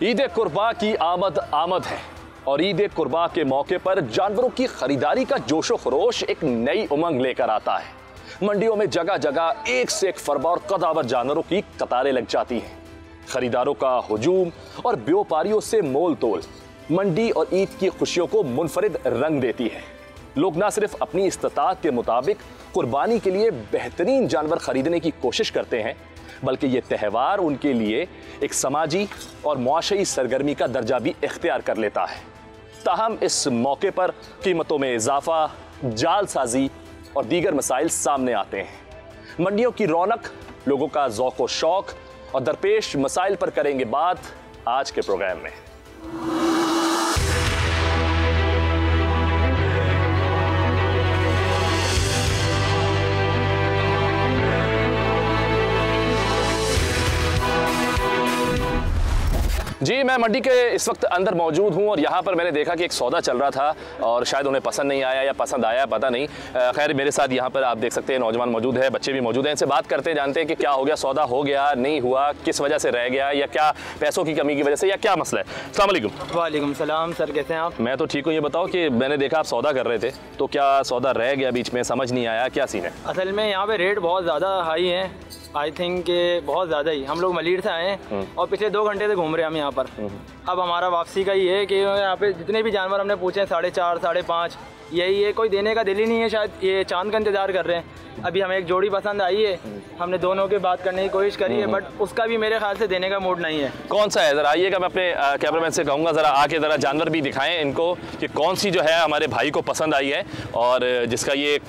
ईद कुर्बा की आमद आमद है और ईद कुर्बा के मौके पर जानवरों की खरीदारी का जोशो खरोश एक नई उमंग लेकर आता है। मंडियों में जगह जगह एक से एक फरबा और कदावर जानवरों की कतारें लग जाती हैं। खरीदारों का हुजूम और व्यापारियों से मोल तोल मंडी और ईद की खुशियों को मुनफरिद रंग देती है। लोग न सिर्फ अपनी इस्तात के मुताबिक कुर्बानी के लिए बेहतरीन जानवर खरीदने की कोशिश करते हैं, बल्कि ये त्यौहार उनके लिए एक समाजी और मुआशरी सरगर्मी का दर्जा भी इख्तियार कर लेता है। ताहम इस मौके पर कीमतों में इजाफा, जालसाजी और दीगर मसाइल सामने आते हैं। मंडियों की रौनक, लोगों का ज़ौक़ व शौक़ और दरपेश मसाइल पर करेंगे बात आज के प्रोग्राम में। जी, मैं मंडी के इस वक्त अंदर मौजूद हूं और यहाँ पर मैंने देखा कि एक सौदा चल रहा था और शायद उन्हें पसंद नहीं आया या पसंद आया, पता नहीं। खैर, मेरे साथ यहाँ पर आप देख सकते हैं नौजवान मौजूद है, बच्चे भी मौजूद हैं। इनसे बात करते हैं, जानते हैं कि क्या हो गया, सौदा हो गया, नहीं हुआ, किस वजह से रह गया, या क्या पैसों की कमी की वजह से, या क्या मसला है। अस्सलाम वालेकुम। वालेकुम सलाम सर, कैसे हैं आप? मैं तो ठीक हूँ। ये बताओ कि मैंने देखा आप सौदा कर रहे थे, तो क्या सौदा रह गया बीच में, समझ नहीं आया, क्या सीन है? असल में यहाँ पे रेट बहुत ज़्यादा हाई है, आई थिंक कि बहुत ज़्यादा ही। हम लोग मलीर से आए हैं और पिछले 2 घंटे से घूम रहे हैं हम यहाँ पर। अब हमारा वापसी का ये है कि यहाँ पे जितने भी जानवर हमने पूछे हैं 4.5, 5.5 यही है। कोई देने का दिल ही नहीं है, शायद ये चांद का इंतज़ार कर रहे हैं। अभी हमें एक जोड़ी पसंद आई है, हमने दोनों की बात करने की कोशिश करी है, बट उसका भी मेरे ख्याल से देने का मूड नहीं है। कौन सा है? ज़रा आइएगा, मैं अपने कैमरामैन से कहूँगा ज़रा आके ज़रा जानवर भी दिखाएं इनको कि कौन सी जो है हमारे भाई को पसंद आई है और जिसका ये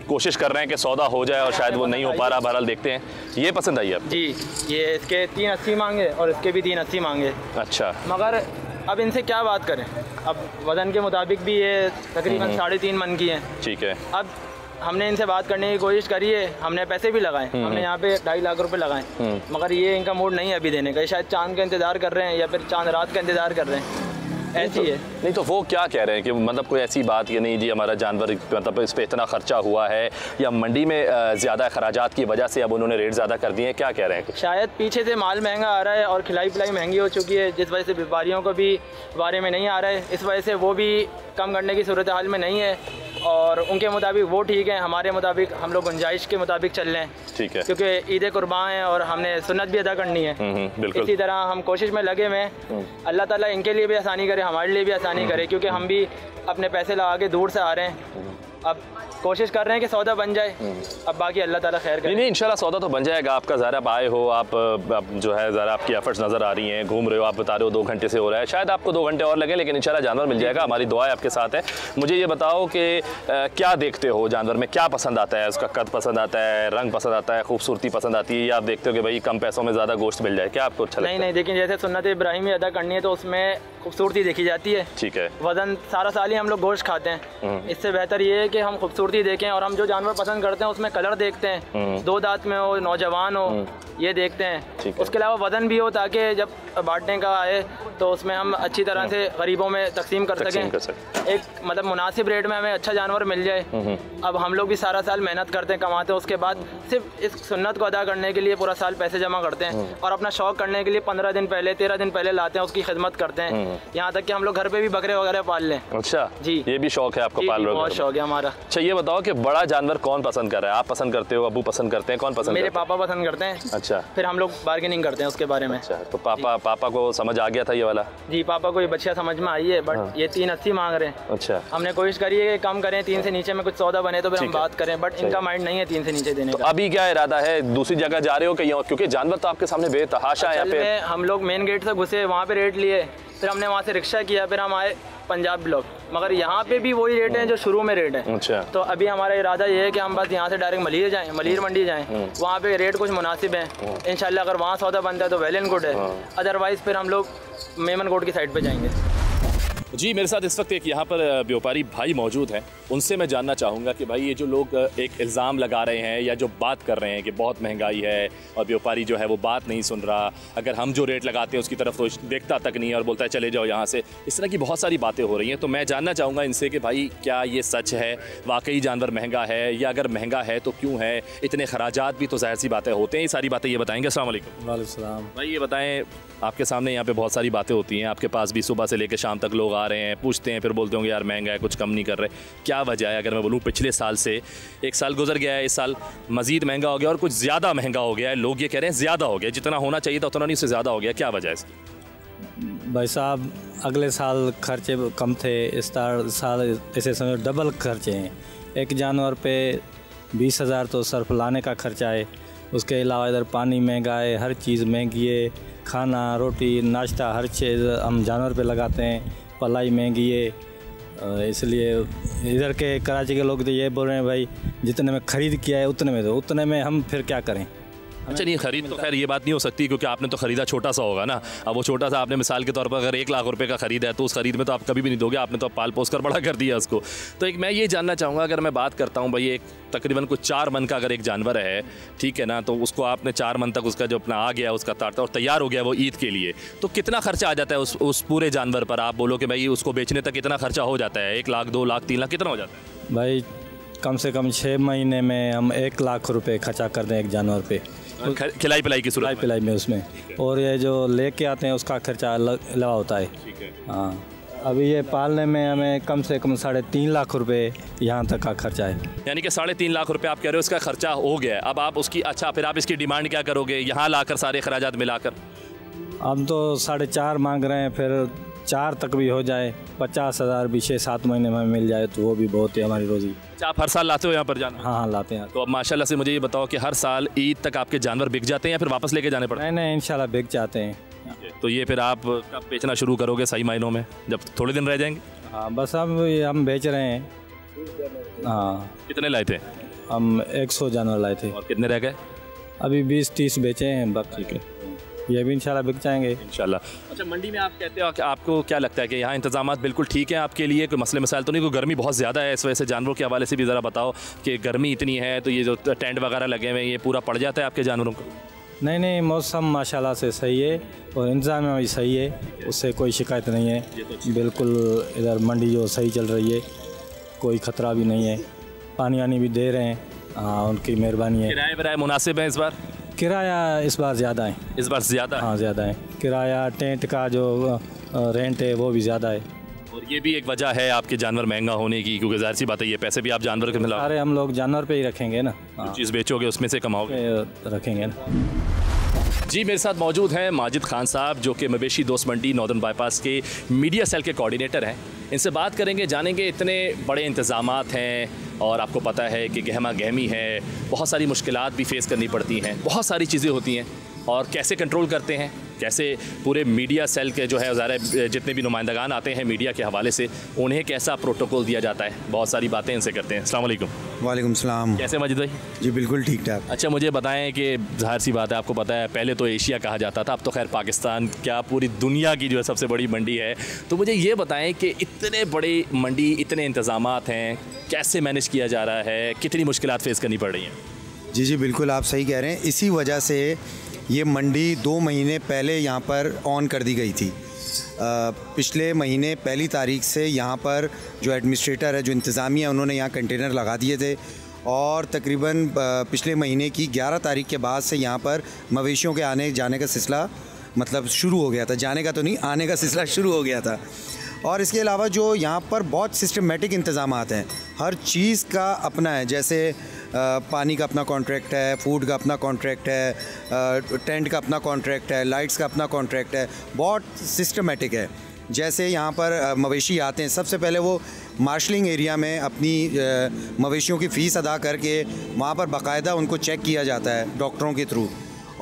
कोशिश कर रहे हैं कि सौदा हो जाए और शायद वो नहीं हो पा रहा। बहरहाल देखते हैं। ये पसंद आई है जी, ये इसके 380 मांगे और इसके भी 380 मांगे। अच्छा, मगर अब इनसे क्या बात करें? अब वज़न के मुताबिक भी ये तकरीबन 3.5 मन की है। ठीक है। अब हमने इनसे बात करने की कोशिश करी है, हमने पैसे भी लगाए, हमने यहाँ पे 2.5 लाख रुपए लगाए, मगर ये इनका मूड नहीं है अभी देने का। ये शायद चांद का इंतज़ार कर रहे हैं या फिर चांद रात का इंतज़ार कर रहे हैं, ऐसी है। नहीं तो वो क्या कह रहे हैं कि मतलब कोई ऐसी बात कि नहीं जी हमारा जानवर मतलब इस पर इतना खर्चा हुआ है, या मंडी में ज़्यादा खराजात की वजह से अब उन्होंने रेट ज़्यादा कर दिए हैं, क्या कह रहे हैं? शायद पीछे से माल महंगा आ रहा है और खिलाई पिलाई महंगी हो चुकी है, जिस वजह से व्यापारियों को भी बारे में नहीं आ रहा है। इस वजह से वो भी कम करने की सूरत हाल में नहीं है और उनके मुताबिक वो ठीक है, हमारे मुताबिक हम लोग गुंजाइश के मुताबिक चल रहे हैं। ठीक है, क्योंकि ईद कुर्बान है और हमने सुन्नत भी अदा करनी है। बिल्कुल। इसी तरह हम कोशिश में लगे हुए हैं। अल्लाह ताला इनके लिए भी आसानी करे, हमारे लिए भी आसानी करे, क्योंकि हम भी अपने पैसे लगा के दूर से आ रहे हैं। अब कोशिश कर रहे हैं कि सौदा बन जाए, अब बाकी अल्लाह ताला खैर करे। नहीं इंशाल्लाह सौदा तो बन जाएगा आपका। ज़रा आप आए हो, आप जो है ज़रा आपकी एफर्ट्स नज़र आ रही हैं, घूम रहे हो, आप बता रहे हो 2 घंटे से हो रहा है, शायद आपको 2 घंटे और लगे, लेकिन इंशाल्लाह जानवर मिल जाएगा। हमारी दुआ आपके साथ है। मुझे ये बताओ कि क्या देखते हो जानवर में, क्या पसंद आता है? उसका कद पसंद आता है, रंग पसंद आता है, खूबसूरती पसंद आती है, या आप देखते हो कि भाई कम पैसों में ज़्यादा गोश्त मिल जाए? क्या आपको अच्छा लगता है? नहीं, देखिए जैसे सुन्नत इब्राहिमी अदा करनी है तो उसमें खूबसूरती देखी जाती है। ठीक है। वज़न सारा साल ही हम लोग गोश्त खाते हैं, इससे बेहतर ये है कि हम खूबसूरती देखें और हम जो जानवर पसंद करते हैं उसमें कलर देखते हैं, 2 दांत में हो, नौजवान हो, ये देखते हैं। उसके अलावा वज़न भी हो, ताकि जब बांटने का आए तो उसमें हम अच्छी तरह से गरीबों में तकसीम कर सकें। एक मतलब मुनासिब रेट में हमें अच्छा जानवर मिल जाए। अब हम लोग भी सारा साल मेहनत करते हैं, कमाते हैं, उसके बाद सिर्फ इस सुन्नत को अदा करने के लिए पूरा साल पैसे जमा करते हैं और अपना शौक़ करने के लिए 15 दिन पहले, 13 दिन पहले लाते हैं, उसकी खिदमत करते हैं। यहाँ तक कि हम लोग घर पे भी बकरे वगैरह पाल लें। अच्छा जी, ये भी शौक है आपको? पाल बहुत शौक है हमारा। अच्छा, ये बताओ कि बड़ा जानवर कौन पसंद कर रहा है? आप पसंद करते हो, अबू पसंद करते हैं, कौन पसंद? मेरे पापा पसंद करते हैं। अच्छा, फिर हम लोग बार्गेनिंग करते हैं उसके बारे में। अच्छा, तो पापा को समझ आ गया था ये वाला? जी, पापा को ये बच्चिया समझ में आई है, बट ये 380 मांग रहे हैं। अच्छा, हमने कोशिश करी है कि कम करें, 3 से नीचे में कुछ सौदा बने तो फिर हम बात करें, बट इनका माइंड नहीं है 3 से नीचे देने का। अभी क्या इरादा है? दूसरी जगह जा रहे हो कि क्योंकि जानवर तो आपके सामने बेतहाशा है? यहाँ पे हम लोग मेन गेट से घुसे, वहाँ पे रेट लिए, फिर हमने वहाँ से रिक्शा किया, फिर हम आए पंजाब ब्लॉक, मगर यहाँ पे भी वही रेट हैं जो शुरू में रेट है। अच्छा, तो अभी हमारा इरादा ये है कि हम बस यहाँ से डायरेक्ट मलीर जाएं, मलीर मंडी जाएं, वहाँ पे रेट कुछ मुनासिब है। इंशाल्लाह अगर वहाँ सौदा बनता है तो वेल एंड गुड है, अदरवाइज़ फिर हम लोग मेमन कोट की साइड पे जाएंगे। जी, मेरे साथ इस वक्त एक यहाँ पर व्यापारी भाई मौजूद हैं। उनसे मैं जानना चाहूँगा कि भाई ये जो लोग एक इल्ज़ाम लगा रहे हैं या जो बात कर रहे हैं कि बहुत महंगाई है और व्यापारी जो है वो बात नहीं सुन रहा, अगर हम जो रेट लगाते हैं उसकी तरफ तो देखता तक नहीं है और बोलता है चले जाओ यहाँ से, इस तरह की बहुत सारी बातें हो रही हैं। तो मैं जानना चाहूँगा इनसे कि भाई क्या ये सच है, वाकई जानवर महंगा है, या अगर महंगा है तो क्यों है, इतने खराजात भी तो ज़ाहिर सी बातें होते हैं। ये सारी बातें ये बताएँगे। अस्सलाम वालेकुम। वालेकुम सलाम। भाई ये बताएँ, आपके सामने यहाँ पे बहुत सारी बातें होती हैं, आपके पास भी सुबह से लेकर शाम तक लोग आ रहे हैं, पूछते हैं, फिर बोलते होंगे यार महंगा है, कुछ कम नहीं कर रहे, क्या वजह है? अगर मैं बोलूँ पिछले साल से एक साल गुजर गया है, इस साल मज़ीद महंगा हो गया और कुछ ज़्यादा महंगा हो गया है। लोग ये कह रहे हैं ज़्यादा हो गया, जितना होना चाहिए था उतना नहीं, उससे ज़्यादा हो गया, क्या वजह है इसकी? भाई साहब, अगले साल खर्चे कम थे, इस साल ऐसे समझो डबल खर्चे हैं। एक जानवर पे 20,000 तो सर्फ लाने का खर्चा है, उसके अलावा इधर पानी महंगा है, हर चीज़ महंगी है, खाना रोटी नाश्ता हर चीज़ हम जानवर पे लगाते हैं, पलाई महंगी है। इसलिए इधर के कराची के लोग तो ये बोल रहे हैं भाई जितने में ख़रीद किया है उतने में दो, उतने में हम फिर क्या करें। अच्छा नहीं, खरीद तो खैर ये बात नहीं हो सकती क्योंकि आपने तो ख़रीदा छोटा सा होगा ना। अब वो छोटा सा आपने मिसाल के तौर पर अगर 1 लाख रुपए का ख़रीदा है तो उस खरीद में तो आप कभी भी नहीं दोगे, आपने तो पाल पोस कर बड़ा कर दिया उसको। तो एक मैं ये जानना चाहूँगा, अगर मैं बात करता हूँ भाई एक तकरीबन कुछ 4 मन का अगर एक जानवर है, ठीक है ना, तो उसको आपने 4 मन तक उसका जो अपना आ गया उसका तारता और तैयार हो गया वो ईद के लिए, तो कितना खर्चा आ जाता है उस पूरे जानवर पर? आप बोलो कि भाई उसको बेचने तक कितना खर्चा हो जाता है? 1 लाख 2 लाख 3 लाख कितना हो जाता है? भाई कम से कम 6 महीने में हम 1 लाख रुपए खर्चा कर दें एक जानवर पे, खिलाई पिलाई की सूरत पिलाई में उसमें, और ये जो लेके आते हैं उसका खर्चा अलग होता है। हाँ, अभी ये पालने में हमें कम से कम 3.5 लाख रुपए यहाँ तक का खर्चा है। यानी कि 3.5 लाख रुपए आप कह रहे हो इसका खर्चा हो गया। अब आप उसकी, अच्छा फिर आप इसकी डिमांड क्या करोगे यहाँ लाकर सारे खराजात मिलाकर? हम तो 4.5 मांग रहे हैं, फिर 4 तक भी हो जाए, 50,000 भी 6-7 महीने में मिल जाए तो वो भी बहुत है हमारी रोज़ी। अच्छा, आप हर साल लाते हो यहाँ पर जानवर? हाँ लाते हैं। तो अब माशाल्लाह से मुझे ये बताओ कि हर साल ईद तक आपके जानवर बिक जाते हैं या फिर वापस लेके जाने पड़ते हैं? नहीं, इंशाल्लाह बिक जाते हैं। तो ये फिर आप कब बेचना शुरू करोगे सही मायनों में, जब थोड़े दिन रह जाएंगे? हाँ बस अब हम बेच रहे हैं। हाँ। कितने लाए थे? हम 100 जानवर लाए थे। और कितने रह गए? अभी 20-30 बेचे हैं बस। ठीक है, ये भी इंशाल्लाह बिक जाएंगे इंशाल्लाह। अच्छा, मंडी में आप कहते हो कि आपको क्या लगता है कि यहाँ इंतजामात बिल्कुल ठीक है आपके लिए, कोई मसले मसाइल तो नहीं? कोई गर्मी बहुत ज़्यादा है इस वजह से जानवरों के हवाले से भी ज़रा बताओ कि गर्मी इतनी है तो ये जो टेंट वगैरह लगे हुए हैं ये पूरा पड़ जाता है आपके जानवरों को? नहीं, मौसम माशाल्लाह से सही है और इंतज़ाम भी सही है, उससे कोई शिकायत नहीं है। बिल्कुल इधर मंडी जो सही चल रही है, कोई ख़तरा भी नहीं है, पानी वानी भी दे रहे हैं। हाँ, उनकी मेहरबानी है। किराए मुनासिब है इस बार? किराया इस बार ज़्यादा है। इस बार ज़्यादा? हाँ ज़्यादा है किराया, टेंट का जो रेंट है वो भी ज़्यादा है। और ये भी एक वजह है आपके जानवर महंगा होने की, क्योंकि ज़ाहिर सी बात है ये पैसे भी आप जानवर के मिला, अरे हम लोग जानवर पे ही रखेंगे ना। जो चीज़ बेचोगे उसमें से कमाओगे, रखेंगे ना। जी, मेरे साथ मौजूद हैं माजिद खान साहब जो कि मवेशी दोस्त मंडी नॉर्दर्न बाईपास के मीडिया सेल के कोऑर्डिनेटर हैं। इनसे बात करेंगे, जानेंगे इतने बड़े इंतज़ामात हैं और आपको पता है कि गहमा गहमी है, बहुत सारी मुश्किलात भी फेस करनी पड़ती हैं, बहुत सारी चीज़ें होती हैं और कैसे कंट्रोल करते हैं, कैसे पूरे मीडिया सेल के जो है ज़ाहिर जितने भी नुमाइंदगान आते हैं मीडिया के हवाले से उन्हें कैसा प्रोटोकॉल दिया जाता है, बहुत सारी बातें इनसे करते हैं। अस्सलाम वालेकुम। वालेकुम सलाम। कैसे माजिद भाई? जी बिल्कुल ठीक ठाक। अच्छा, मुझे बताएं कि ज़ाहिर सी बात है आपको पता है पहले तो एशिया कहा जाता था, अब तो खैर पाकिस्तान क्या पूरी दुनिया की जो है सबसे बड़ी मंडी है। तो मुझे ये बताएं कि इतने बड़ी मंडी, इतने इंतज़ामात हैं, कैसे मैनेज किया जा रहा है, कितनी मुश्किलात फेस करनी पड़ रही हैं? जी बिल्कुल आप सही कह रहे हैं। इसी वजह से ये मंडी 2 महीने पहले यहाँ पर ऑन कर दी गई थी। पिछले महीने 1 तारीख से यहाँ पर जो एडमिनिस्ट्रेटर है, जो इंतज़ामिया, उन्होंने यहाँ कंटेनर लगा दिए थे और तकरीबन पिछले महीने की 11 तारीख के बाद से यहाँ पर मवेशियों के आने जाने का सिलसिला मतलब शुरू हो गया था। जाने का तो नहीं, आने का सिलसिला शुरू हो गया था। और इसके अलावा जो यहाँ पर बहुत सिस्टमेटिक इंतज़ामात हैं, हर चीज़ का अपना है, जैसे पानी का अपना कॉन्ट्रैक्ट है, फूड का अपना कॉन्ट्रैक्ट है, टेंट का अपना कॉन्ट्रैक्ट है, लाइट्स का अपना कॉन्ट्रैक्ट है, बहुत सिस्टमेटिक है। जैसे यहाँ पर मवेशी आते हैं, सबसे पहले वो मार्शलिंग एरिया में अपनी मवेशियों की फ़ीस अदा करके वहाँ पर बाकायदा उनको चेक किया जाता है डॉक्टरों के थ्रू,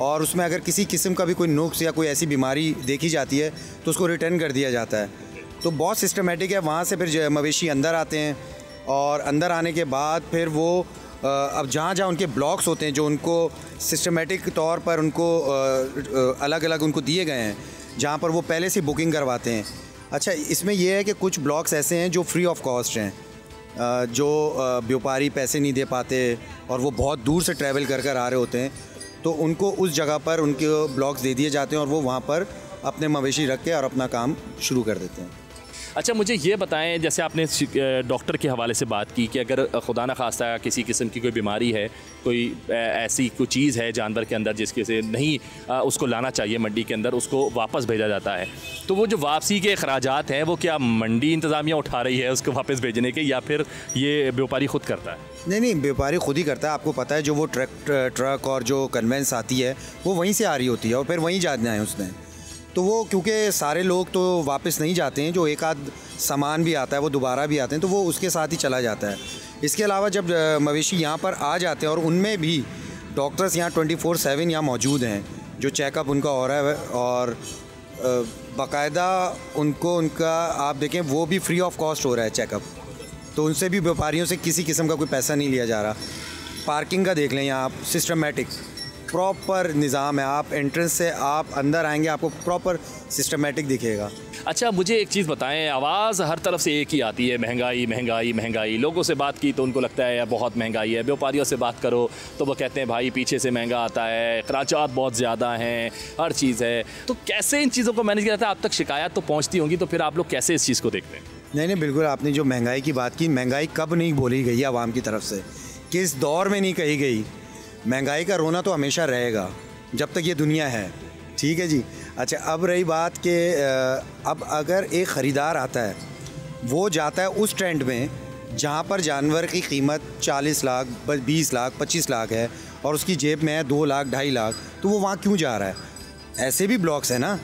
और उसमें अगर किसी किस्म का भी कोई नुक्स या कोई ऐसी बीमारी देखी जाती है तो उसको रिटर्न कर दिया जाता है। तो बहुत सिस्टमेटिक है। वहाँ से फिर मवेशी अंदर आते हैं और अंदर आने के बाद फिर वो अब जहाँ जहाँ उनके ब्लॉक्स होते हैं जो उनको सिस्टमेटिक तौर पर उनको अलग अलग उनको दिए गए हैं, जहाँ पर वो पहले से बुकिंग करवाते हैं। अच्छा, इसमें यह है कि कुछ ब्लॉक्स ऐसे हैं जो फ्री ऑफ कॉस्ट हैं, जो व्यापारी पैसे नहीं दे पाते और वो बहुत दूर से ट्रैवल कर कर आ रहे होते हैं, तो उनको उस जगह पर उनके ब्लॉक्स दे दिए जाते हैं और वो वहाँ पर अपने मवेशी रख के और अपना काम शुरू कर देते हैं। अच्छा, मुझे ये बताएं, जैसे आपने डॉक्टर के हवाले से बात की कि अगर खुदा न खास्ता किसी किस्म की कोई बीमारी है, कोई ऐसी कोई चीज़ है जानवर के अंदर जिसके से नहीं उसको लाना चाहिए मंडी के अंदर, उसको वापस भेजा जाता है, तो वो जो वापसी के अखराजात हैं वो क्या मंडी इंतज़ामिया उठा रही है उसको वापस भेजने के, या फिर ये व्यापारी ख़ुद करता है? नहीं, व्यापारी खुद ही करता है। आपको पता है जो वो ट्रक और जो कन्वेंस आती है वो वहीं से आ रही होती है और फिर वहीं जाना है उसने, तो वो क्योंकि सारे लोग तो वापस नहीं जाते हैं, जो एक आध सामान भी आता है वो दोबारा भी आते हैं, तो वो उसके साथ ही चला जाता है। इसके अलावा जब मवेशी यहाँ पर आ जाते हैं और उनमें भी डॉक्टर्स यहाँ 24/7 यहाँ मौजूद हैं, जो चेकअप उनका हो रहा है और बाकायदा उनको उनका आप देखें वो भी फ्री ऑफ कॉस्ट हो रहा है चेकअप, तो उनसे भी व्यापारियों से किसी किस्म का कोई पैसा नहीं लिया जा रहा। पार्किंग का देख लें, यहाँ आप सिस्टमेटिक प्रॉपर निज़ाम है, आप एंट्रेंस से आप अंदर आएंगे आपको प्रॉपर सिस्टमेटिक दिखेगा। अच्छा, मुझे एक चीज़ बताएं, आवाज़ हर तरफ से एक ही आती है, महंगाई महंगाई महंगाई। लोगों से बात की तो उनको लगता है बहुत महंगाई है, व्यापारियों से बात करो तो वो कहते हैं भाई पीछे से महंगा आता है, खर्चात बहुत ज़्यादा हैं, हर चीज़ है। तो कैसे इन चीज़ों को मैनेज किया जाता है? आप तक शिकायत तो पहुँचती होंगी, तो फिर आप लोग कैसे इस चीज़ को देखते हैं? नहीं, बिल्कुल, आपने जो महंगाई की बात की, महंगाई कब नहीं बोली गई आवाम की तरफ से, किस दौर में नहीं कही गई। महंगाई का रोना तो हमेशा रहेगा जब तक ये दुनिया है, ठीक है जी। अच्छा, अब रही बात कि अब अगर एक ख़रीदार आता है, वो जाता है उस ट्रेंड में जहाँ पर जानवर की कीमत 40 लाख 20 लाख 25 लाख है और उसकी जेब में है 2 लाख 2.5 लाख, तो वो वहाँ क्यों जा रहा है? ऐसे भी ब्लॉक्स हैं ना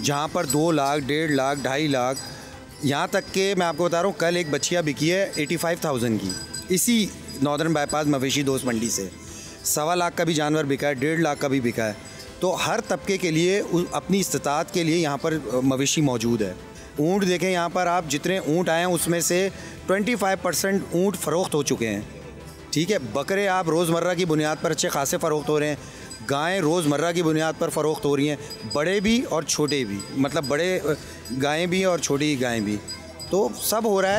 जहाँ पर 2 लाख 1.5 लाख 2.5 लाख, यहाँ तक के मैं आपको बता रहा हूँ, कल एक बच्चिया बिकी है 85,000 की, इसी नॉर्दर्न बाईपास मवेशी दोस्त मंडी से। 1.25 लाख का भी जानवर बिका है, 1.5 लाख का भी बिका है। तो हर तबके के लिए अपनी इस्तात के लिए यहाँ पर मवेशी मौजूद है। ऊँट देखें, यहाँ पर आप जितने ऊँट आए हैं उसमें से 25% ऊँट फ़रोख्त हो चुके हैं, ठीक है। बकरे आप रोज़मर्रा की बुनियाद पर अच्छे खासे फ़रोख्त हो रहे हैं, गायें रोज़मर्रा की बुनियाद पर फ़रोख्त हो रही हैं, बड़े भी और छोटे भी, मतलब बड़े गायें भी और छोटी गायें भी, तो सब हो रहा है।